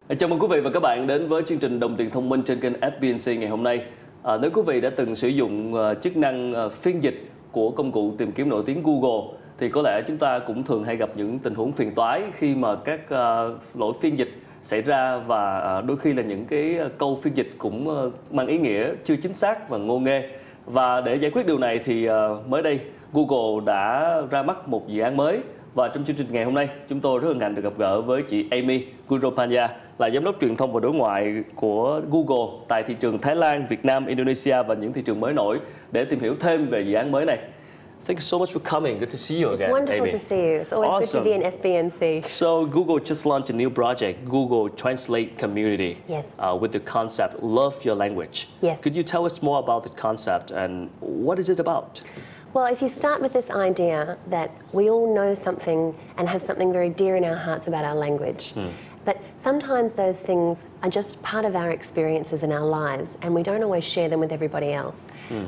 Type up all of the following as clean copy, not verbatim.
Chào mừng quý vị và các bạn đến với chương trình Đồng tiền thông minh trên kênh FBNC ngày hôm nay. Nếu quý vị đã từng sử dụng chức năng phiên dịch của công cụ tìm kiếm nổi tiếng Google thì có lẽ chúng ta cũng thường hay gặp những tình huống phiền toái khi mà các lỗi phiên dịch xảy ra, và đôi khi là những cái câu phiên dịch cũng mang ý nghĩa chưa chính xác và ngô nghê. Và để giải quyết điều này thì mới đây Google đã ra mắt một dự án mới. Và trong chương trình ngày hôm nay, chúng tôi rất hân hạnh được gặp gỡ với chị Amy Kunrojpanya, là giám đốc truyền thông và đối ngoại của Google tại thị trường Thái Lan, Việt Nam, Indonesia và những thị trường mới nổi để tìm hiểu thêm về dự án mới này. Thank you so much for coming. Good to see you again, It's wonderful Amy. to see you. It's always good to be in FBNC. So Google just launched a new project, Google Translate Community, Yes. With the concept "Love Your Language." Yes. Could you tell us more about the concept and what is it about? Well, if you start with this idea that we all know something and have something very dear in our hearts about our language, but sometimes those things are just part of our experiences in our lives and we don't always share them with everybody else.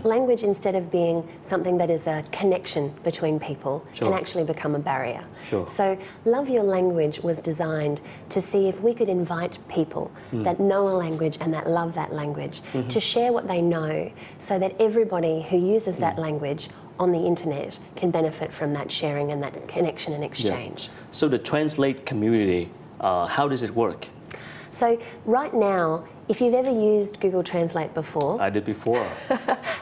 Language, instead of being something that is a connection between people, Sure. can actually become a barrier. Sure. So Love Your Language was designed to see if we could invite people that know a language and that love that language to share what they know, so that everybody who uses that language on the internet can benefit from that sharing and that connection and exchange. So the Translate community, how does it work? So right now, if you've ever used Google Translate before, I did before.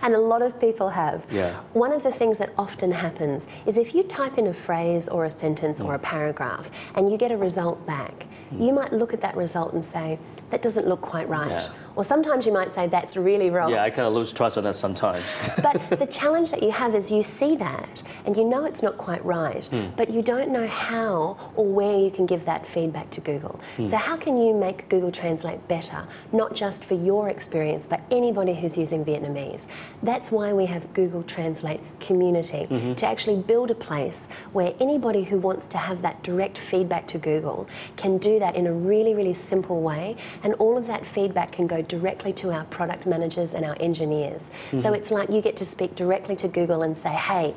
and a lot of people have, Yeah. one of the things that often happens is if you type in a phrase or a sentence or a paragraph and you get a result back, you might look at that result and say, that doesn't look quite right. Yeah. Or sometimes you might say, that's really wrong. Yeah, I kind of lose trust on that sometimes. But the challenge that you have is you see that and you know it's not quite right, but you don't know how or where you can give that feedback to Google. So how can you make Google Translate better, not just for your experience, but anybody who's using Vietnamese? That's why we have Google Translate Community, to actually build a place where anybody who wants to have that direct feedback to Google can do that in a really, really simple way, and all of that feedback can go directly to our product managers and our engineers. So it's like you get to speak directly to Google and say, hey,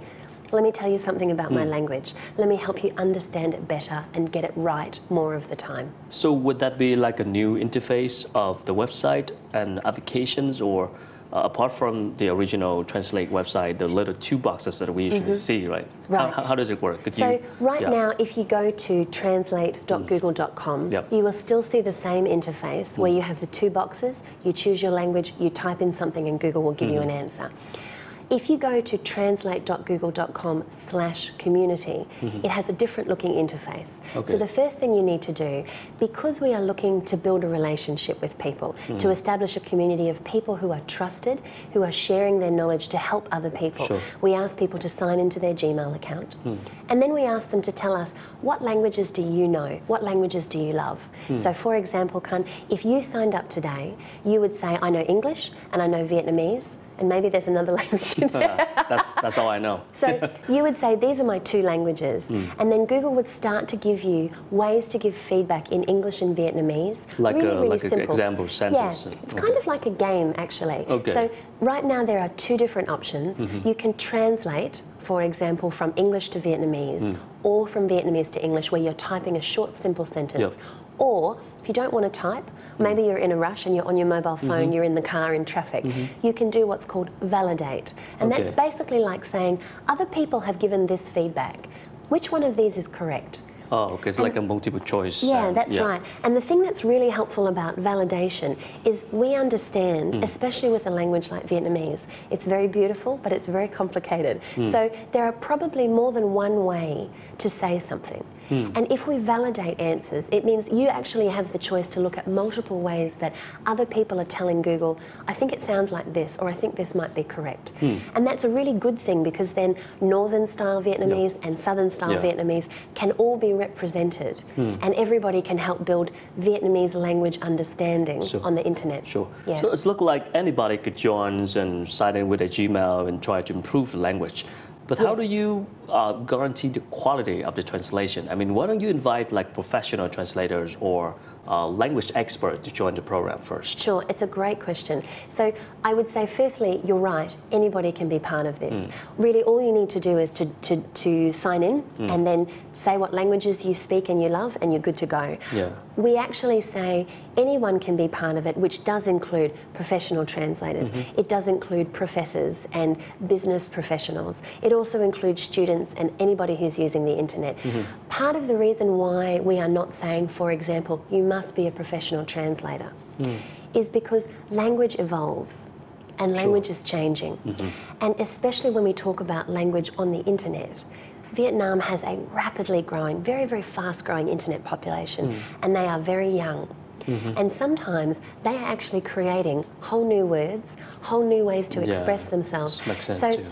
let me tell you something about my language. Let me help you understand it better and get it right more of the time. So would that be like a new interface of the website and applications, or apart from the original Translate website, the little two boxes that we usually see, right? Right. How does it work? Could So you, right now, if you go to translate.google.com, Yep. you will still see the same interface where you have the two boxes, you choose your language, you type in something and Google will give you an answer. If you go to translate.google.com/community, it has a different looking interface. Okay. So the first thing you need to do, because we are looking to build a relationship with people, to establish a community of people who are trusted, who are sharing their knowledge to help other people, Sure. we ask people to sign into their Gmail account. And then we ask them to tell us, what languages do you know? What languages do you love? So for example, if you signed up today, you would say, I know English and I know Vietnamese, and maybe there's another language in there. that's all I know. So you would say, these are my two languages. And then Google would start to give you ways to give feedback in English and Vietnamese. Like really, an simple. example sentence. Yeah, it's kind of like a game, actually. Okay. So right now there are two different options. You can translate, for example, from English to Vietnamese, or from Vietnamese to English, where you're typing a short, simple sentence. Yep. Or if you don't want to type, maybe you're in a rush and you're on your mobile phone, you're in the car in traffic, you can do what's called validate. And Okay. that's basically like saying, other people have given this feedback. Which one of these is correct? Oh, okay, it's like a multiple choice. Yeah, that's right. And the thing that's really helpful about validation is we understand, especially with a language like Vietnamese, it's very beautiful, but it's very complicated. So there are probably more than one way to say something. And if we validate answers, it means you actually have the choice to look at multiple ways that other people are telling Google, I think it sounds like this, or I think this might be correct. And that's a really good thing, because then Northern style Vietnamese and Southern style Vietnamese can all be represented, and everybody can help build Vietnamese language understanding on the internet. Sure. Yeah. So it's look like anybody could join and sign in with a Gmail and try to improve the language. But how do you guarantee the quality of the translation? I mean, why don't you invite like professional translators or language expert to join the program first? Sure, it's a great question. So I would say, firstly, you're right, anybody can be part of this. Really, all you need to do is to sign in and then say what languages you speak and you love, and you're good to go. Yeah. We actually say anyone can be part of it, which does include professional translators. It does include professors and business professionals. It also includes students and anybody who's using the internet. Part of the reason why we are not saying, for example, you must be a professional translator is because language evolves and language is changing. And especially when we talk about language on the internet, Vietnam has a rapidly growing, very, very fast growing internet population, and they are very young. And sometimes they are actually creating whole new words, whole new ways to express themselves. Makes sense so too.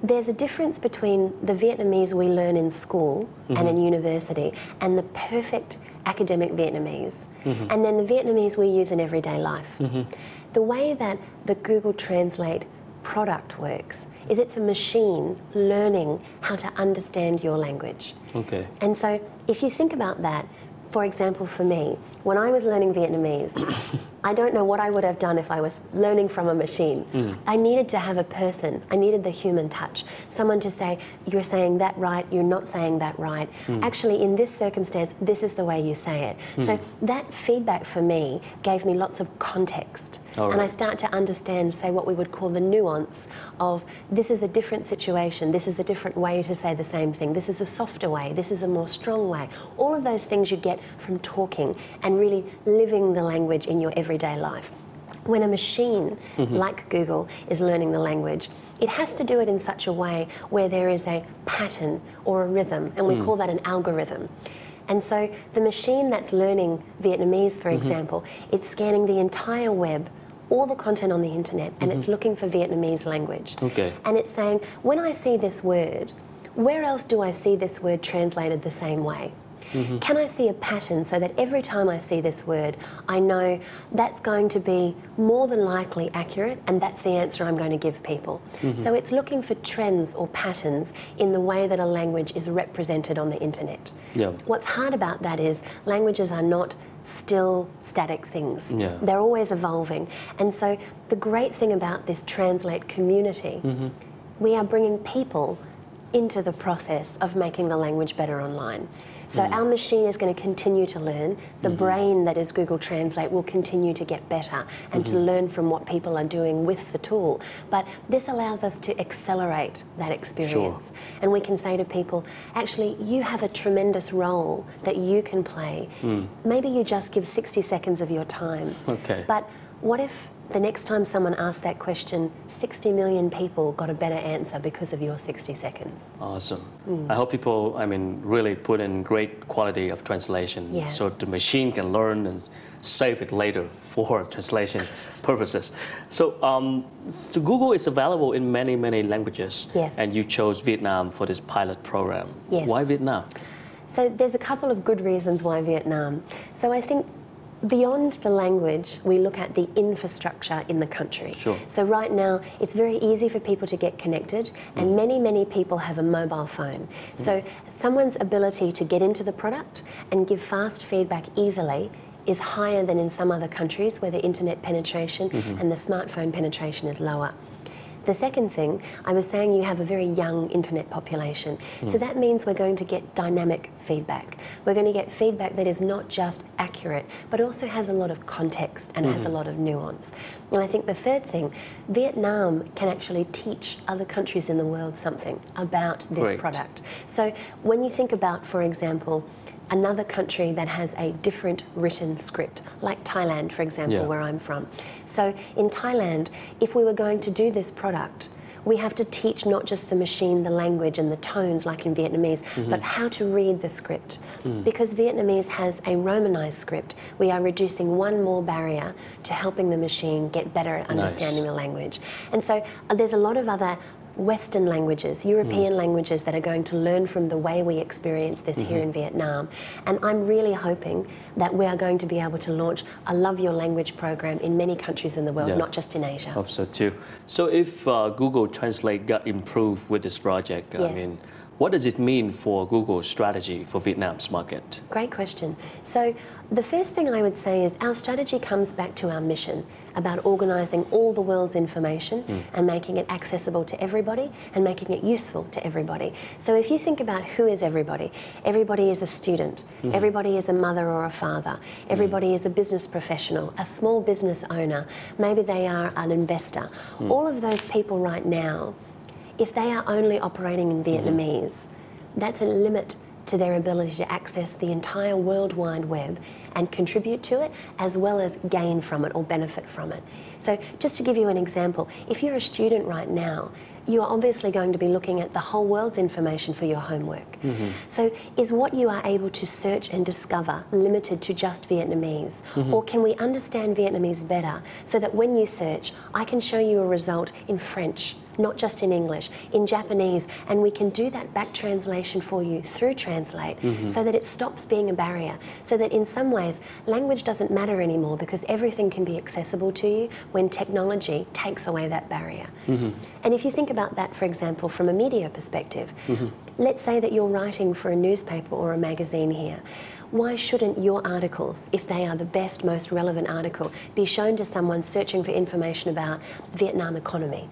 there's a difference between the Vietnamese we learn in school and in university and the perfect academic Vietnamese, and then the Vietnamese we use in everyday life. The way that the Google Translate product works is it's a machine learning how to understand your language. Okay. And so if you think about that, for example, for me, when I was learning Vietnamese, I don't know what I would have done if I was learning from a machine. I needed to have a person. I needed the human touch. Someone to say, you're saying that right, you're not saying that right. Actually, in this circumstance, this is the way you say it. So that feedback for me gave me lots of context. And I start to understand, say, what we would call the nuance of this is a different situation, this is a different way to say the same thing, this is a softer way, this is a more strong way. All of those things you get from talking and really living the language in your everyday life. When a machine like Google is learning the language, it has to do it in such a way where there is a pattern or a rhythm, and we call that an algorithm. And so the machine that's learning Vietnamese, for example, it's scanning the entire web, all the content on the internet, and it's looking for Vietnamese language. Okay. And it's saying, when I see this word, where else do I see this word translated the same way? Can I see a pattern so that every time I see this word, I know that's going to be more than likely accurate, and that's the answer I'm going to give people. So it's looking for trends or patterns in the way that a language is represented on the internet. Yeah. What's hard about that is languages are not still static things. Yeah. They're always evolving. And so the great thing about this Translate community, we are bringing people into the process of making the language better online. So our machine is going to continue to learn. The brain that is Google Translate will continue to get better and to learn from what people are doing with the tool. But this allows us to accelerate that experience. And we can say to people, actually, you have a tremendous role that you can play. Maybe you just give 60 seconds of your time. Okay. But what if the next time someone asked that question, 60 million people got a better answer because of your 60 seconds? Awesome. I hope people, really put in great quality of translation so the machine can learn and save it later for translation purposes. So, so Google is available in many, many languages. Yes. And you chose Vietnam for this pilot program. Yes. Why Vietnam? So there's a couple of good reasons why Vietnam. So I think beyond the language, we look at the infrastructure in the country. Sure. So right now, it's very easy for people to get connected, and many, many people have a mobile phone. So someone's ability to get into the product and give fast feedback easily is higher than in some other countries where the internet penetration and the smartphone penetration is lower. The second thing, I was saying you have a very young internet population. So that means we're going to get dynamic feedback. We're going to get feedback that is not just accurate, but also has a lot of context and has a lot of nuance. And I think the third thing, Vietnam can actually teach other countries in the world something about this product. So when you think about, for example, another country that has a different written script, like Thailand, for example, where I'm from. So in Thailand, if we were going to do this product, we have to teach not just the machine the language and the tones like in Vietnamese, but how to read the script. Because Vietnamese has a Romanized script, we are reducing one more barrier to helping the machine get better at understanding the language. And so there's a lot of other Western languages, European languages that are going to learn from the way we experience this here in Vietnam. And I'm really hoping that we are going to be able to launch a Love Your Language program in many countries in the world, not just in Asia. Hope so too. So if Google Translate got improved with this project, what does it mean for Google's strategy for Vietnam's market? Great question. So The first thing I would say is our strategy comes back to our mission about organising all the world's information and making it accessible to everybody and making it useful to everybody. So if you think about who is everybody, everybody is a student, everybody is a mother or a father, everybody is a business professional, a small business owner, maybe they are an investor. All of those people right now, if they are only operating in Vietnamese, that's a limit to their ability to access the entire World Wide Web and contribute to it, as well as gain from it or benefit from it. So just to give you an example, if you're a student right now, you are obviously going to be looking at the whole world's information for your homework. So is what you are able to search and discover limited to just Vietnamese? Or can we understand Vietnamese better so that when you search, I can show you a result in French, not just in English, in Japanese, and we can do that back translation for you through Translate so that it stops being a barrier, so that in some ways language doesn't matter anymore because everything can be accessible to you when technology takes away that barrier. And if you think about that, for example, from a media perspective, let's say that you're writing for a newspaper or a magazine here. Why shouldn't your articles, if they are the best, most relevant article, be shown to someone searching for information about Vietnam economy?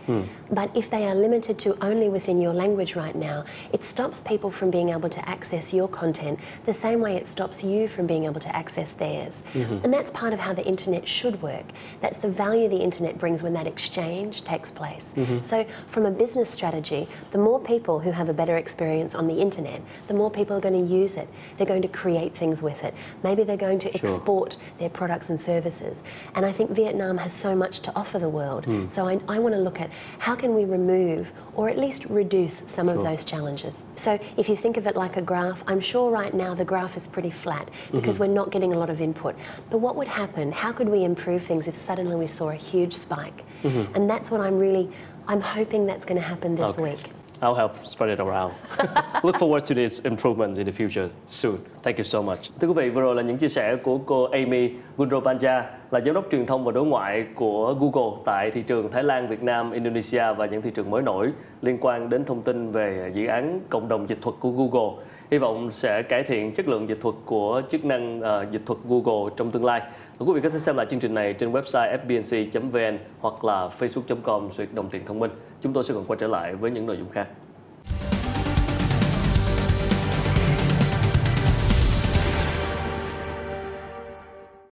But if they are limited to only within your language right now, it stops people from being able to access your content the same way it stops you from being able to access theirs. And that's part of how the internet should work. That's the value the internet brings when that exchange takes place. So from a business strategy, the more people who have a better experience on the internet, the more people are going to use it. They're going to create things with it. Maybe they're going to export their products and services. And I think Vietnam has so much to offer the world. So I want to look at how can we remove or at least reduce some of those challenges. So if you think of it like a graph, I'm sure right now the graph is pretty flat because we're not getting a lot of input. But what would happen? How could we improve things if suddenly we saw a huge spike? And that's what I'm hoping that's going to happen this week. I'll help spread it around. Look forward to this improvement in the future soon. Thank you so much. Thưa quý vị, vừa rồi là những chia sẻ của cô Amy Kunrojpanya, là giám đốc truyền thông và đối ngoại của Google tại thị trường Thái Lan, Việt Nam, Indonesia và những thị trường mới nổi liên quan đến thông tin về dự án cộng đồng dịch thuật của Google. Hy vọng sẽ cải thiện chất lượng dịch thuật của chức năng dịch thuật Google trong tương lai. Quý vị có thể xem lại chương trình này trên website fbnc.vn hoặc là facebook.com/đồng tiền thông minh. Chúng tôi sẽ còn quay trở lại với những nội dung khác.